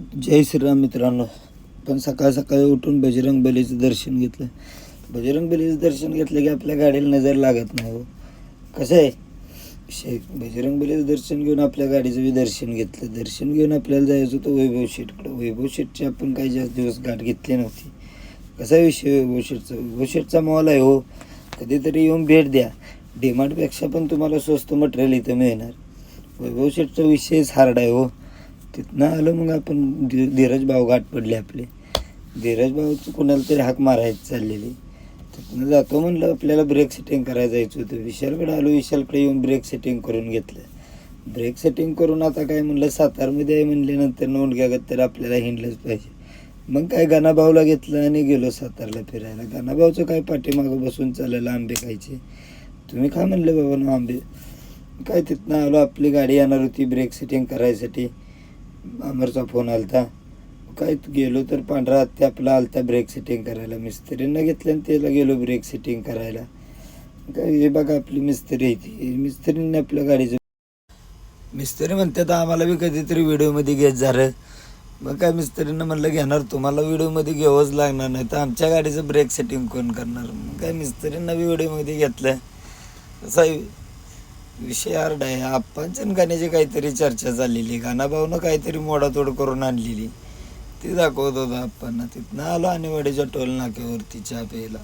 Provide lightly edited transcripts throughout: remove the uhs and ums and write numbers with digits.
जय श्रीराम मित्रांनो. पण सकाळ सकाळी उठून बजरंग बलीचं दर्शन घेतलं. बजरंग बलीचं दर्शन घेतलं की आपल्या गाडीला नजर लागत नाही. हो कसं आहे बजरंग बलीचं दर्शन घेऊन आपल्या गाडीचं बी दर्शन घेतलं. दर्शन घेऊन आपल्याला जायचं होतं वैभव शेठकडं. वैभव शेठची आपण काही जास्त दिवस गाठ घेतली नव्हती. कसा विषय वैभव शेठचा? वैभव शेठचा मॉल आहे हो, कधीतरी येऊन भेट द्या. डीमार्टपेक्षा पण तुम्हाला स्वस्त मटेरियल इथं मिळणार. वैभव शेठचा विषयच हार्ड आहे हो. तिथनं आलं मग आपण धीरज भाऊ गाठ पडले आपले. धीरज भाऊचं कुणाला तरी हाक मारायची चाललेली. तिथनं जातो म्हणलं आपल्याला ब्रेक सेटिंग करायला जायचं होतं. विशालकडे आलो. विशालकडे येऊन ब्रेक सेटिंग करून घेतलं. ब्रेक सेटिंग करून आता काय म्हणलं सातारमध्ये आहे म्हणल्यानंतर नोंदग्यागत तर आपल्याला हिंडलंच पाहिजे. मग काय गाणाभाऊला घेतलं आणि गेलो सातारला फिरायला. गाणाभाऊचं काय पाठीमागं बसून चालायला आंबे खायचे. तुम्ही खा म्हणलं बाबा ना आंबे. काय तिथनं आलो. आपली गाडी येणार होती ब्रेक सेटिंग करायसाठी. अमरचा फोन आलता. काय गेलो तर पांढरा हत्ती आपला आलता ब्रेक सेटिंग करायला. मिस्त्रींना घेतलं आणि त्याला गेलो ब्रेक सेटिंग करायला. काय हे बघा आपली मिस्त्री आहे ती. मिस्त्रींनी आपल्या गाडीचं मिस्त्री म्हणतात आम्हाला बी कधीतरी व्हिडिओमध्ये घेत जा रे. मग काय मिस्त्रींना म्हणलं घेणार, तुम्हाला व्हिडिओमध्ये घ्यावंच लागणार, नाही तर आमच्या गाडीचं ब्रेक सेटिंग कोण करणार. मग काय मिस्त्रींना बी व्हिडिओमध्ये घेतलं. असा विषय हार्ड आहे. आप्पांच्या गाण्याची काहीतरी चर्चा चाललेली. गाणाभाऊनं काहीतरी मोडातोड करून आणलेली ती दाखवत होता आप्पांना. तिथनं आलो आणेवाडीच्या टोल नाक्यावरती चहा प्यायला.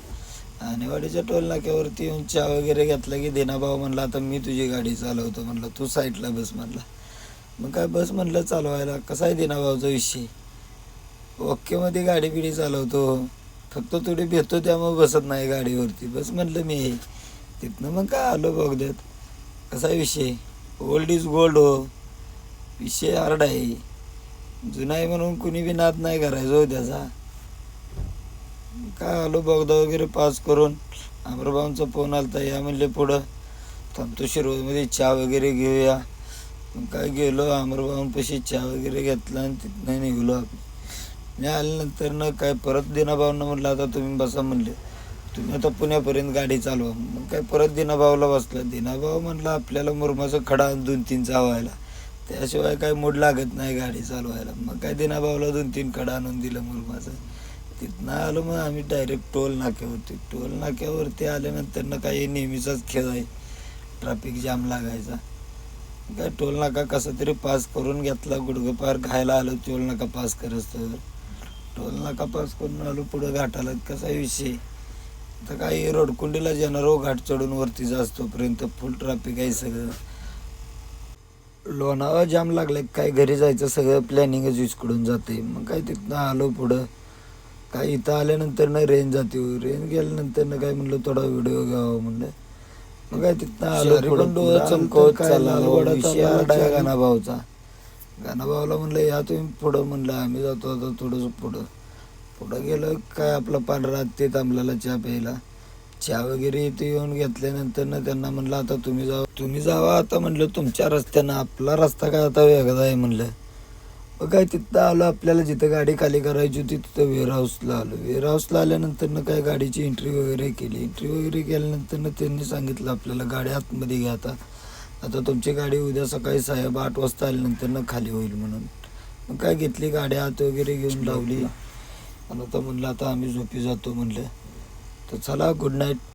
आणेवाडीच्या टोल नाक्यावरती येऊन चहा वगैरे घेतला की दिनाभाऊ म्हणला आता मी तुझी गाडी चालवतो. म्हणलं तू साईडला बस म्हणला. मग काय बस म्हणलं चालवायला. कसा आहे दिनाभाऊचा विषय? ओकेमध्ये गाडी बिडी चालवतो, फक्त थोडी भेटतो त्यामुळे बसत नाही गाडीवरती. बस म्हणलं मी. तिथनं मग काय आलो बघद्यात. कसा विषय? ओल्ड इज गोल्ड हो. विषय हार्ड आहे. जुना आहे म्हणून कुणी बी नाद नाही करायचं हो त्याचा. काय आलो बगदा वगैरे पास करून. अमरभाऊंचा फोन आलता या म्हणले पुढं थांबतो शिरोळमध्ये चहा वगैरे घेऊया. मग काय गेलो अमरभाऊंपाशी चहा वगैरे घेतला आणि तिथनं निघलो. मी आल्यानंतर ना काय परत दिनाभाऊंना म्हटलं आता तुम्ही बसा म्हणले. तुम्ही आता पुण्यापर्यंत गाडी चालवा. मग काय परत दिनाभाऊला बसला. दिनाभाऊ म्हटलं आपल्याला मुरमाचं खडा 2-3 चावायला, त्याशिवाय काय मूड लागत नाही गाडी चालवायला. मग काय दिनाभाऊला 2-3 खडा आणून दिलं मुरमाचं. तिथनं आलो मग आम्ही डायरेक्ट टोल नाक्यावरती. टोल नाक्यावरती आल्यानंतर ना काही नेहमीचाच खेळ आहे, ट्रॅफिक जाम लागायचा. काय टोल नाका कसा तरी पास करून घेतला. गुडघं पार खायला आलो टोल नाका पास करत. टोल नाका पास करून आलो पुढं घाटाला. कसा विषय आता काही रोडकुंडीला येणार हो, घाट चढून वरती जास्तोपर्यंत फुल ट्रॅफिक आहे सगळं. लोणावळा जाम लागलं. काय घरी जायचं सगळं प्लॅनिंगच विस्कडून जाते. मग काय तिथनं आलो पुढं. काय इथं आल्यानंतर ना रेंज जाते. रेंज गेल्यानंतर ना काय म्हणलं थोडा व्हिडिओ घ्यावा म्हणलं. मग काय तिथनं आलो पुढं चमकवत चालला गाणाभाऊचा. गाणाभाऊला म्हणलं या तुम्ही पुढं म्हणलं. आम्ही जातो आता थोडंसं पुढं गेलं. काय आपला पांढरा ते थांबलेला चहा प्यायला. चहा वगैरे इथे येऊन घेतल्यानंतर ना त्यांना म्हणलं आता तुम्ही जावा आता म्हणलं तुमच्या रस्त्यानं, आपला रस्ता काय आता वेगळा आहे म्हणलं. मग काय तिथं आलो. आपल्याला जिथं गाडी खाली करायची होती तिथं वेअरहाऊसला आलो. वेअरहाऊसला आल्यानंतर ना काय गाडीची एंट्री वगैरे केली. एंट्री वगैरे केल्यानंतर ना त्यांनी सांगितलं आपल्याला गाडी आतमध्ये घ्या. आता तुमची गाडी उद्या सकाळी 8:30 वाजता आल्यानंतर ना खाली होईल म्हणून. मग काय घेतली गाडी आत वगैरे घेऊन लावली आणि आता म्हणलं आता आम्ही झोपी जातो म्हणलं. तर चला गुड नाईट.